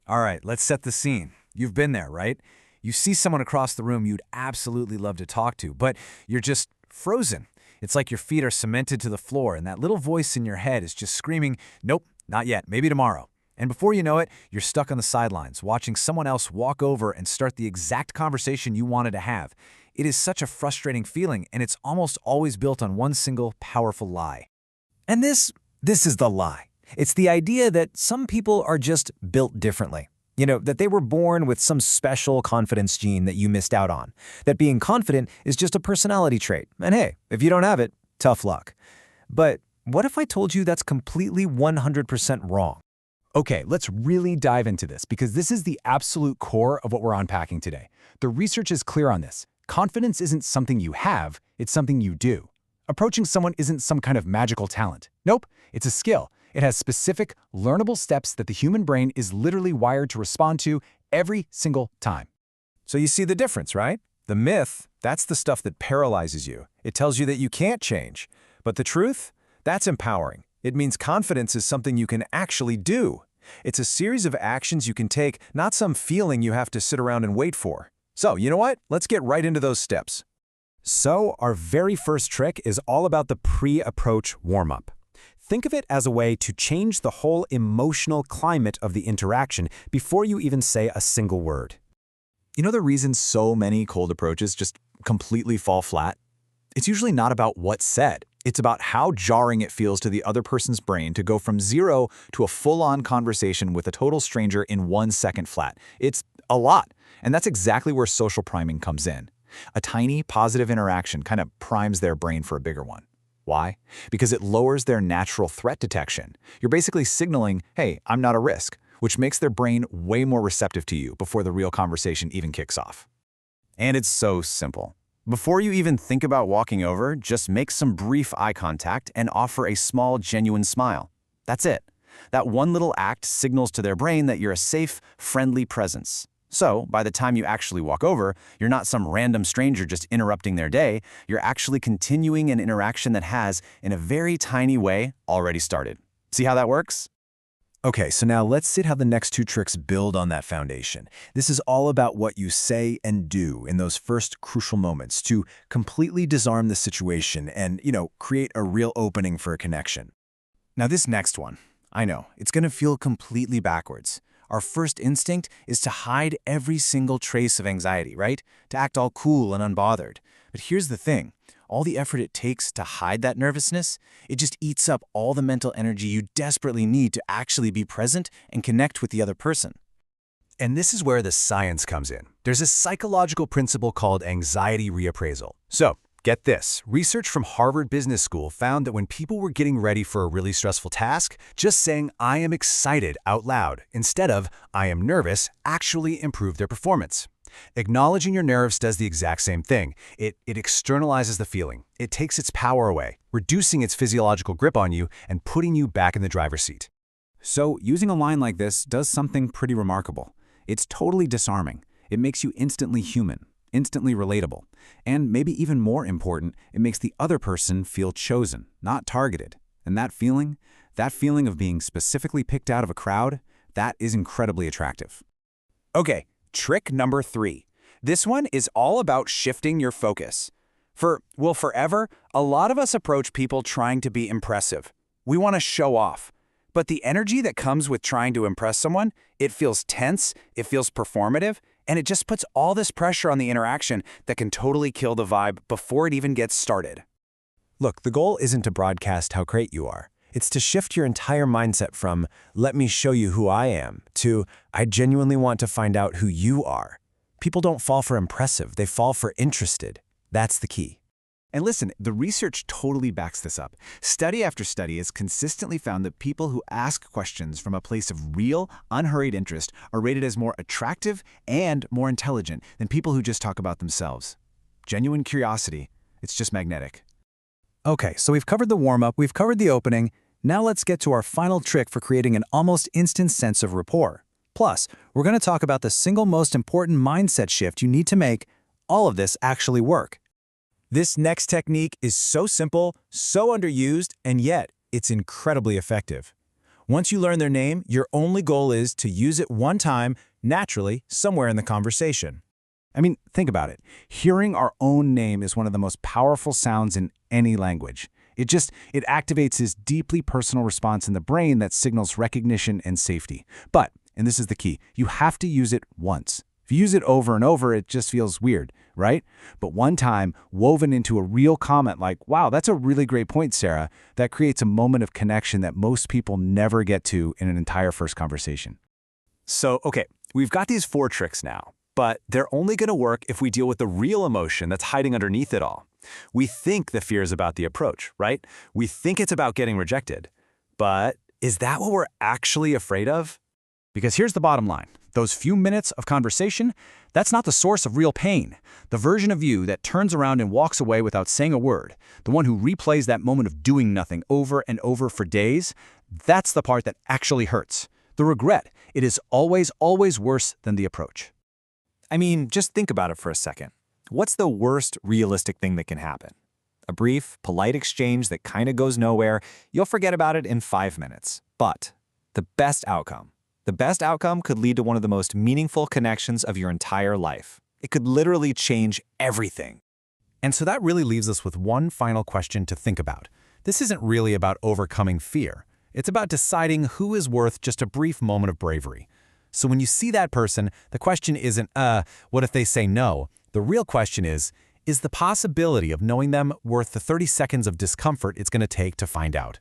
All right, let's set the scene. You've been there, right? You see someone across the room you'd absolutely love to talk to, but you're just frozen. It's like your feet are cemented to the floor, and that little voice in your head is just screaming, nope, not yet, maybe tomorrow. And before you know it, you're stuck on the sidelines, watching someone else walk over and start the exact conversation you wanted to have. It is such a frustrating feeling, and it's almost always built on one single powerful lie. And this is the lie. It's the idea that some people are just built differently. That they were born with some special confidence gene that you missed out on. That being confident is just a personality trait. And hey, if you don't have it, tough luck. But what if I told you that's completely 100% wrong? Okay, let's really dive into this because this is the absolute core of what we're unpacking today. The research is clear on this. Confidence isn't something you have, it's something you do. Approaching someone isn't some kind of magical talent. Nope, it's a skill. It has specific, learnable steps that the human brain is literally wired to respond to every single time. So you see the difference, right? The myth, that's the stuff that paralyzes you. It tells you that you can't change. But the truth? That's empowering. It means confidence is something you can actually do. It's a series of actions you can take, not some feeling you have to sit around and wait for. So, you know what? Let's get right into those steps. So, our very first trick is all about the pre-approach warm-up. Think of it as a way to change the whole emotional climate of the interaction before you even say a single word. You know the reason so many cold approaches just completely fall flat? It's usually not about what's said. It's about how jarring it feels to the other person's brain to go from zero to a full-on conversation with a total stranger in 1 second flat. It's a lot. And that's exactly where social priming comes in. A tiny, positive interaction kind of primes their brain for a bigger one. Why? Because it lowers their natural threat detection. You're basically signaling, hey, I'm not a risk, which makes their brain way more receptive to you before the real conversation even kicks off. And it's so simple. Before you even think about walking over, just make some brief eye contact and offer a small, genuine smile. That's it. That one little act signals to their brain that you're a safe, friendly presence. So, by the time you actually walk over, you're not some random stranger just interrupting their day, you're actually continuing an interaction that has, in a very tiny way, already started. See how that works? Okay, so now let's see how the next two tricks build on that foundation. This is all about what you say and do in those first crucial moments to completely disarm the situation and, create a real opening for a connection. Now this next one, I know, it's going to feel completely backwards. Our first instinct is to hide every single trace of anxiety, right? To act all cool and unbothered. But here's the thing. All the effort it takes to hide that nervousness, it just eats up all the mental energy you desperately need to actually be present and connect with the other person. And this is where the science comes in. There's a psychological principle called anxiety reappraisal. So, get this. Research from Harvard Business School found that when people were getting ready for a really stressful task, just saying, I am excited out loud, instead of, I am nervous, actually improved their performance. Acknowledging your nerves does the exact same thing. It externalizes the feeling. It takes its power away, reducing its physiological grip on you and putting you back in the driver's seat. So, using a line like this does something pretty remarkable. It's totally disarming. It makes you instantly human, instantly relatable. And maybe even more important, it makes the other person feel chosen, not targeted. And that feeling of being specifically picked out of a crowd, that is incredibly attractive. Okay, trick number 3. This one is all about shifting your focus. Forever, a lot of us approach people trying to be impressive. We want to show off. But the energy that comes with trying to impress someone, it feels tense, it feels performative, and it just puts all this pressure on the interaction that can totally kill the vibe before it even gets started. Look, the goal isn't to broadcast how great you are. It's to shift your entire mindset from, let me show you who I am, to, I genuinely want to find out who you are. People don't fall for impressive, they fall for interested. That's the key. And listen, the research totally backs this up. Study after study has consistently found that people who ask questions from a place of real, unhurried interest are rated as more attractive and more intelligent than people who just talk about themselves. Genuine curiosity, it's just magnetic. Okay, so we've covered the warm-up, we've covered the opening. Now let's get to our final trick for creating an almost instant sense of rapport. Plus, we're going to talk about the single most important mindset shift you need to make all of this actually work. This next technique is so simple, so underused, and yet it's incredibly effective. Once you learn their name, your only goal is to use it one time, naturally, somewhere in the conversation. I mean, think about it. Hearing our own name is one of the most powerful sounds in any language. It activates this deeply personal response in the brain that signals recognition and safety. But, and this is the key, you have to use it once. If you use it over and over, it just feels weird, right? But one time, woven into a real comment like, wow, that's a really great point, Sarah, that creates a moment of connection that most people never get to in an entire first conversation. So, okay, we've got these 4 tricks now, but they're only going to work if we deal with the real emotion that's hiding underneath it all. We think the fear is about the approach, right? We think it's about getting rejected. But is that what we're actually afraid of? Because here's the bottom line. Those few minutes of conversation, that's not the source of real pain. The version of you that turns around and walks away without saying a word, the one who replays that moment of doing nothing over and over for days, that's the part that actually hurts. The regret, it is always, always worse than the approach. I mean, just think about it for a second. What's the worst realistic thing that can happen? A brief, polite exchange that kind of goes nowhere. You'll forget about it in 5 minutes. But the best outcome could lead to one of the most meaningful connections of your entire life. It could literally change everything. And so that really leaves us with one final question to think about. This isn't really about overcoming fear. It's about deciding who is worth just a brief moment of bravery. So when you see that person, the question isn't, what if they say no? The real question is the possibility of knowing them worth the 30 seconds of discomfort it's going to take to find out?